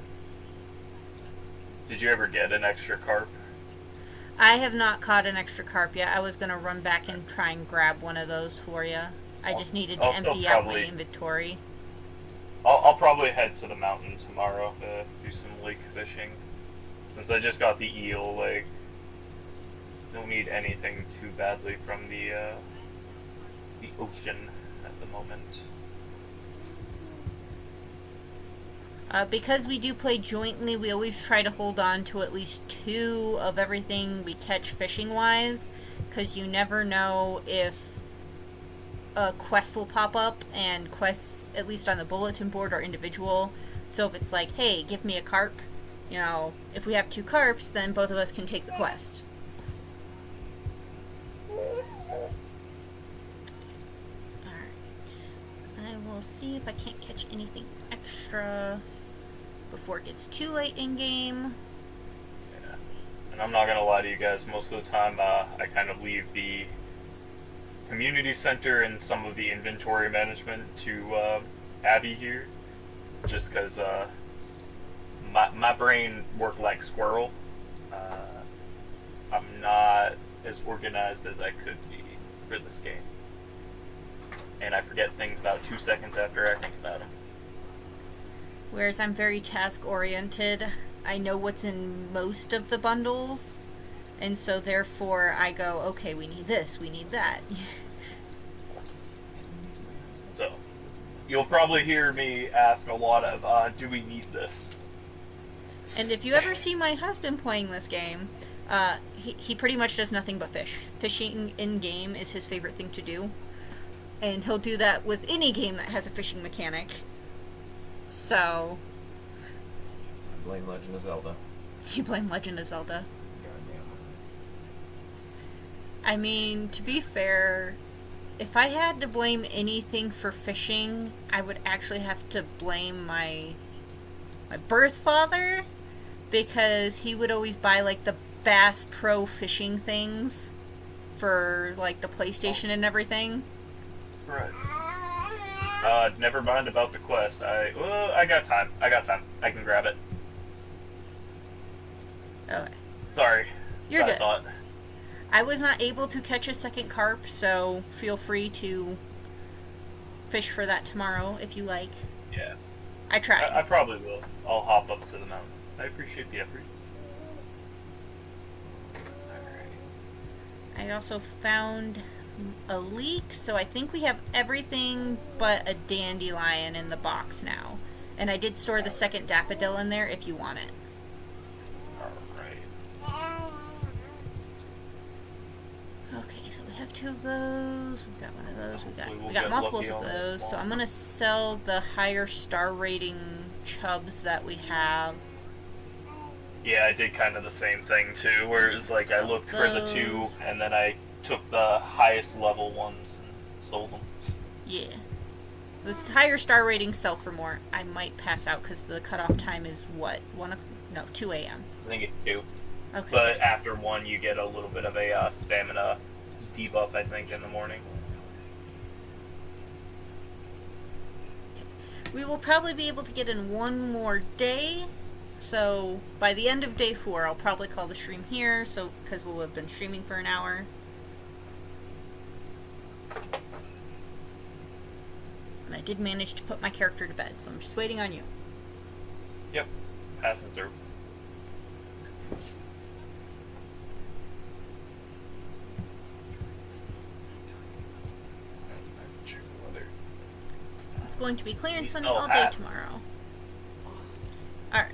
Did you ever get an extra carp? I have not caught an extra carp yet. I was going to run back and try and grab one of those for you. I just needed to empty out my inventory. I'll probably head to the mountain tomorrow to do some lake fishing. Since I just got the eel, like, don't need anything too badly from the ocean at the moment. Because we do play jointly, we always try to hold on to at least 2 of everything we catch fishing-wise, because you never know if a quest will pop up, and quests, at least on the bulletin board, are individual. So if it's like, hey, give me a carp, you know, if we have 2 carps, then both of us can take the quest. Alright. I will see if I can't catch anything extra before it gets too late in game. Yeah. And I'm not gonna lie to you guys, most of the time I kind of leave the community center and some of the inventory management to Abby here, just because my brain worked like squirrel. Uh, I'm not as organized as I could be for this game, and I forget things about 2 seconds after I think about them. Whereas I'm very task oriented. I know what's in most of the bundles, and so therefore I go, okay, we need this, we need that. So, you'll probably hear me ask a lot of, do we need this? And if you ever see my husband playing this game, he pretty much does nothing but fish. Fishing in-game is his favorite thing to do. And he'll do that with any game that has a fishing mechanic. So... I blame Legend of Zelda. You blame Legend of Zelda. Goddamn. I mean, to be fair, if I had to blame anything for fishing, I would actually have to blame my birth father, because he would always buy like the Bass Pro fishing things for like the PlayStation and everything. Right. Never mind about the quest. I got time. I can grab it. Okay. Sorry. You're good. Thought. I was not able to catch a second carp, so feel free to fish for that tomorrow if you like. Yeah. I tried. I probably will. I'll hop up to the mountain. I appreciate the effort. I also found a leek, so I think we have everything but a dandelion in the box now. And I did store the second daffodil in there if you want it. Alright. Okay, so we have 2 of those. We've got one of those. Hopefully We we'll got get multiples lucky of on this those. So one. I'm gonna sell the higher star rating chubs that we have. Yeah, I did kind of the same thing too, where it was like I looked for the 2 and then I took the highest level ones and sold them. Yeah. This higher star rating sell for more. I might pass out because the cutoff time is what? 2 a.m. I think it's 2. Okay. But after 1 you get a little bit of a stamina debuff, I think, in the morning. We will probably be able to get in one more day. So by the end of day 4, I'll probably call the stream here. So because we'll have been streaming for an hour. And I did manage to put my character to bed, so I'm just waiting on you. Yep, passing through. Check the weather. It's going to be clear and sunny Oh, all day hat. tomorrow. Alright.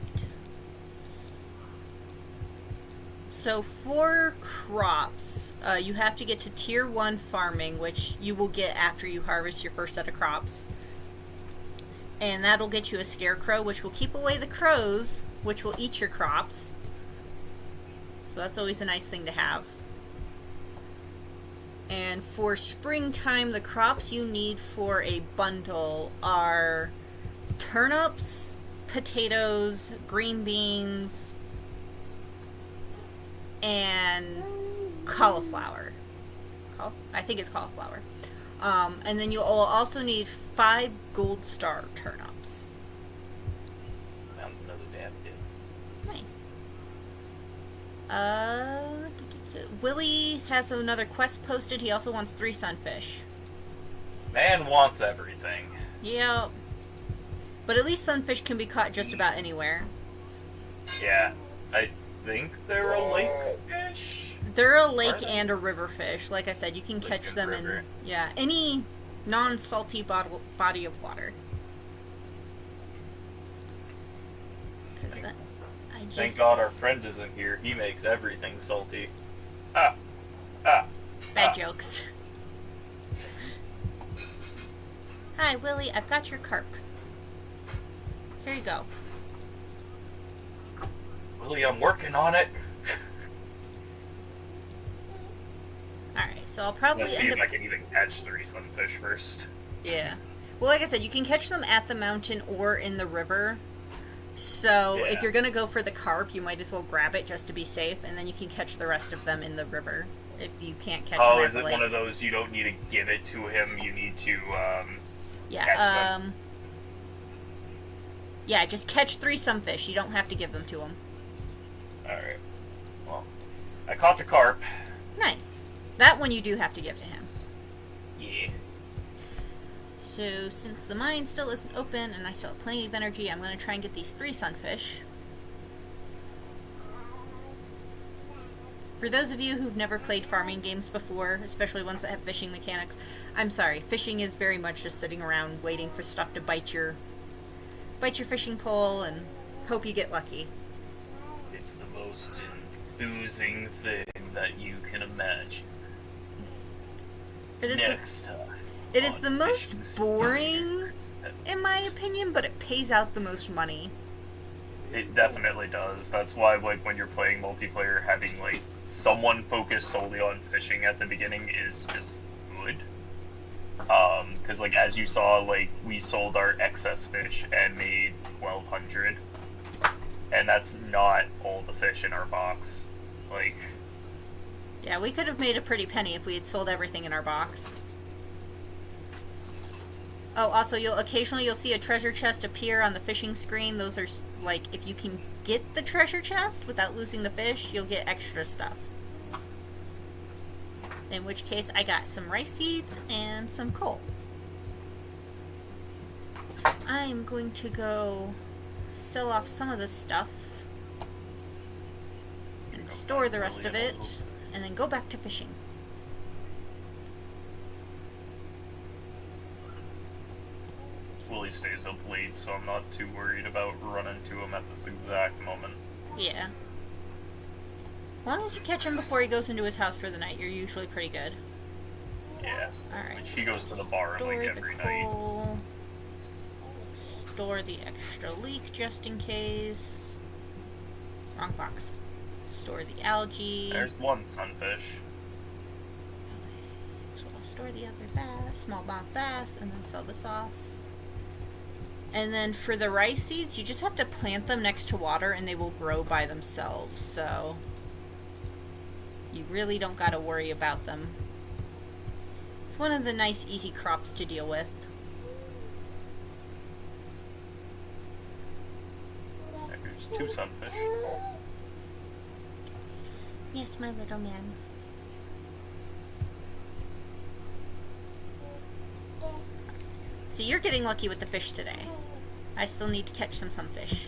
So for crops, you have to get to tier 1 farming, which you will get after you harvest your first set of crops. And that'll get you a scarecrow, which will keep away the crows, which will eat your crops. So that's always a nice thing to have. And for springtime, the crops you need for a bundle are turnips, potatoes, green beans, and cauliflower. I think it's cauliflower. And then you'll also need 5 gold star turnips. Found another damn kid. Nice. Willie has another quest posted. He also wants 3 sunfish. Man wants everything. Yep. But at least sunfish can be caught just about anywhere. Yeah, I think they're a lake fish. They're a lake Are they? and a river fish. Like I said, you can Lake catch and them river. in any non-salty body of water. 'Cause I just... Thank God our friend isn't here. He makes everything salty. Bad jokes. Hi, Willie. I've got your carp. Here you go. Willie, I'm working on it. Alright, so I'll probably Let's see end if up... I can even catch 3 sunfish first. Yeah. Well, like I said, you can catch them at the mountain or in the river. So if Yeah. you're going to go for the carp, you might as well grab it just to be safe, and then you can catch the rest of them in the river. if you can't catch Oh, them at is the it lake. one of those you don't need to give it to him, you need to, Yeah, catch them? Yeah, just catch 3 sunfish. You don't have to give them to him. Alright. Well, I caught the carp. Nice. That one you do have to give to him. Yeah. So, since the mine still isn't open and I still have plenty of energy, I'm going to try and get these 3 sunfish. For those of you who've never played farming games before, especially ones that have fishing mechanics, I'm sorry, fishing is very much just sitting around waiting for stuff to bite your fishing pole and hope you get lucky. It's the most enthusing thing that you can imagine. It is Next time. it is the most Fishing boring, in my opinion, but it pays out the most money. It definitely does. That's why, like, when you're playing multiplayer, having, like, someone focus solely on fishing at the beginning is just good. Because, like, as you saw, like, we sold our excess fish and made 1,200. And that's not all the fish in our box. Like... Yeah, we could have made a pretty penny if we had sold everything in our box. Oh, also, occasionally you'll see a treasure chest appear on the fishing screen. Those are, like, if you can get the treasure chest without losing the fish, you'll get extra stuff. In which case, I got some rice seeds and some coal. So I'm going to go sell off some of this stuff and store the rest of it, and then go back to fishing. Willie stays up late, so I'm not too worried about running to him at this exact moment. Yeah. As long as you catch him before he goes into his house for the night, you're usually pretty good. Yeah. Alright. He goes to the bar Store like the every night. coal. Store the extra leek just in case. Wrong box. Store the algae. There's one sunfish. So I'll store the other bass, smallmouth bass, and then sell this off. And then for the rice seeds, you just have to plant them next to water and they will grow by themselves, so you really don't gotta worry about them. It's one of the nice, easy crops to deal with. There's 2 sunfish. Yes, my little man. So you're getting lucky with the fish today. I still need to catch some sunfish.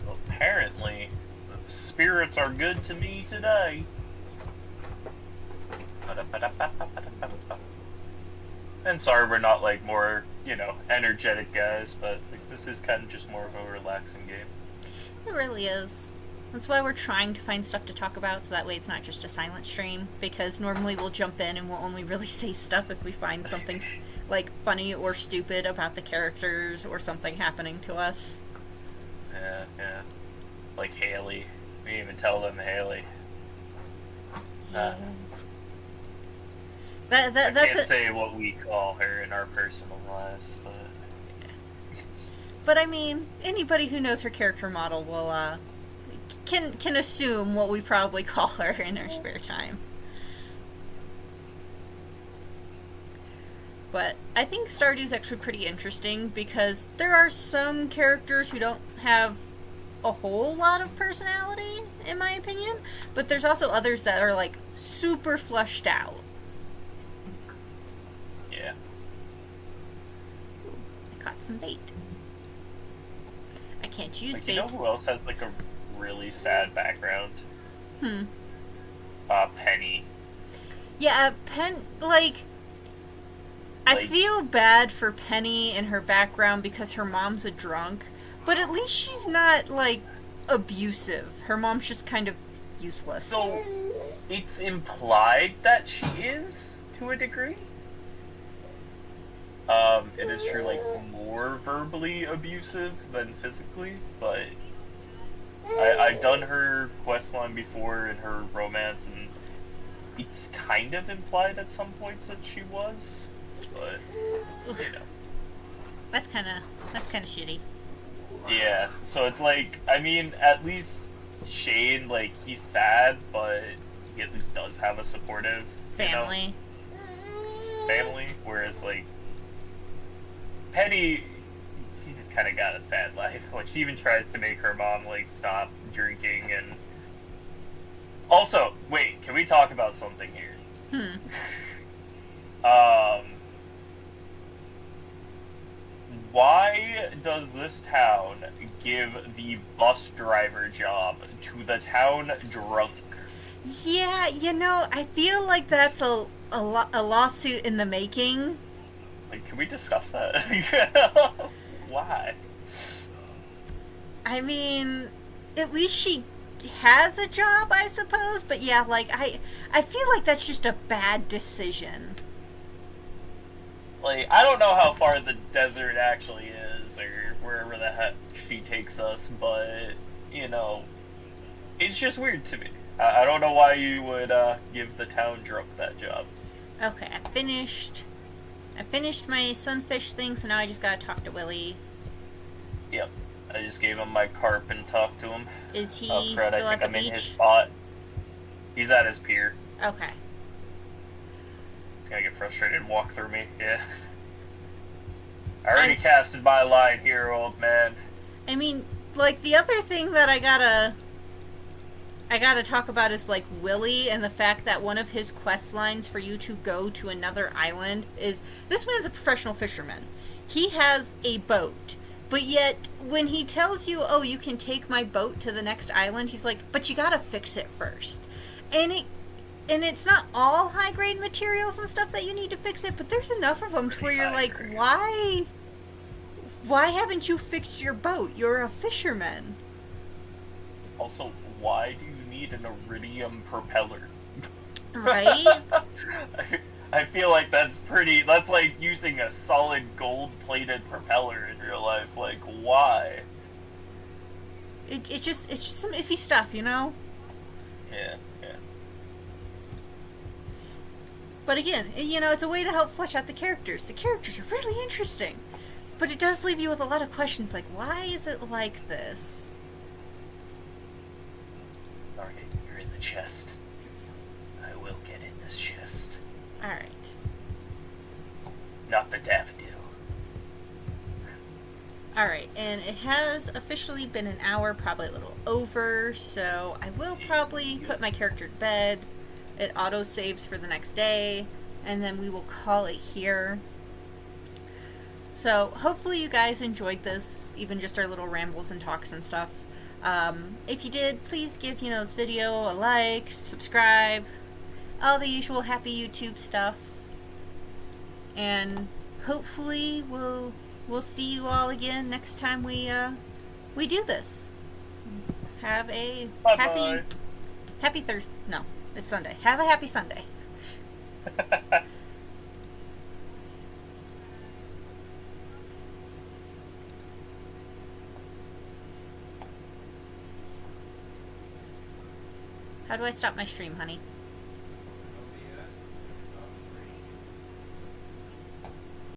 Apparently, the spirits are good to me today. And sorry we're not, like, more, you know, energetic guys, but like, this is kind of just more of a relaxing game. It really is. That's why we're trying to find stuff to talk about, so that way it's not just a silent stream, because normally we'll jump in and we'll only really say stuff if we find something, like, funny or stupid about the characters or something happening to us. Yeah. Like Haley. We didn't even tell them Haley. Yeah. I That's can't it. say what we call her in our personal lives, but... But I mean, anybody who knows her character model will, can assume what we probably call her in her spare time. But I think Stardew's actually pretty interesting because there are some characters who don't have a whole lot of personality, in my opinion, but there's also others that are, like, super fleshed out. Yeah. Ooh, I caught some bait. I can't use Like, bait. you know who else has, like, a really sad background? Hmm. Penny. Yeah, like, I Like- feel bad for Penny and her background because her mom's a drunk, but at least she's not, like, abusive. Her mom's just kind of useless. So, it's implied that she is, to a degree. It is true, like, more verbally abusive than physically, but I've done her questline before in her romance, and it's kind of implied at some points that she was, but, you know. That's kind of shitty. Yeah, so it's like, I mean, at least Shane, like, he's sad, but he at least does have a supportive Family. family. Whereas like Penny, she just kind of got a bad life. Like she even tries to make her mom like stop drinking and. Also, wait, can we talk about something here? Why does this town give the bus driver job to the town drunk? Yeah, I feel like that's a lawsuit in the making. Like, can we discuss that? Why? I mean, at least she has a job, I suppose. But yeah, like I feel like that's just a bad decision. Like, I don't know how far the desert actually is, or wherever the heck she takes us, but, it's just weird to me. I don't know why you would give the town drunk that job. Okay, I finished my sunfish thing, so now I just gotta talk to Willie. Yep. I just gave him my carp and talked to him. Is he Fred, still I at think the I'm beach? in his spot. He's at his pier. Okay. He's gonna get frustrated and walk through me. Yeah. I already casted my line here, old man. I mean, like, the other thing that I gotta talk about is, like, Willie and the fact that one of his quest lines for you to go to another island is, this man's a professional fisherman. He has a boat. But yet, when he tells you, oh, you can take my boat to the next island, he's like, but you gotta fix it first. And it's not all high-grade materials and stuff that you need to fix it, but there's enough of them to where you're like, why haven't you fixed your boat? You're a fisherman. Also, why do you need an iridium propeller? Right? I feel like that's like using a solid gold-plated propeller in real life. Like, why? It's just some iffy stuff, Yeah. But again, it's a way to help flesh out the characters. The characters are really interesting. But it does leave you with a lot of questions, like, why is it like this? Darn it, you're in the chest. I will get in this chest. Alright. Not the daffodil. Alright, and it has officially been an hour, probably a little over, so I will probably put my character to bed. It auto-saves for the next day, and then we will call it here. So, hopefully you guys enjoyed this, even just our little rambles and talks and stuff. If you did, please give, this video a like, subscribe, all the usual happy YouTube stuff. And hopefully we'll see you all again next time we do this. Have a Bye-bye. happy Thursday. No, it's Sunday. Have a happy Sunday. How do I stop my stream, honey?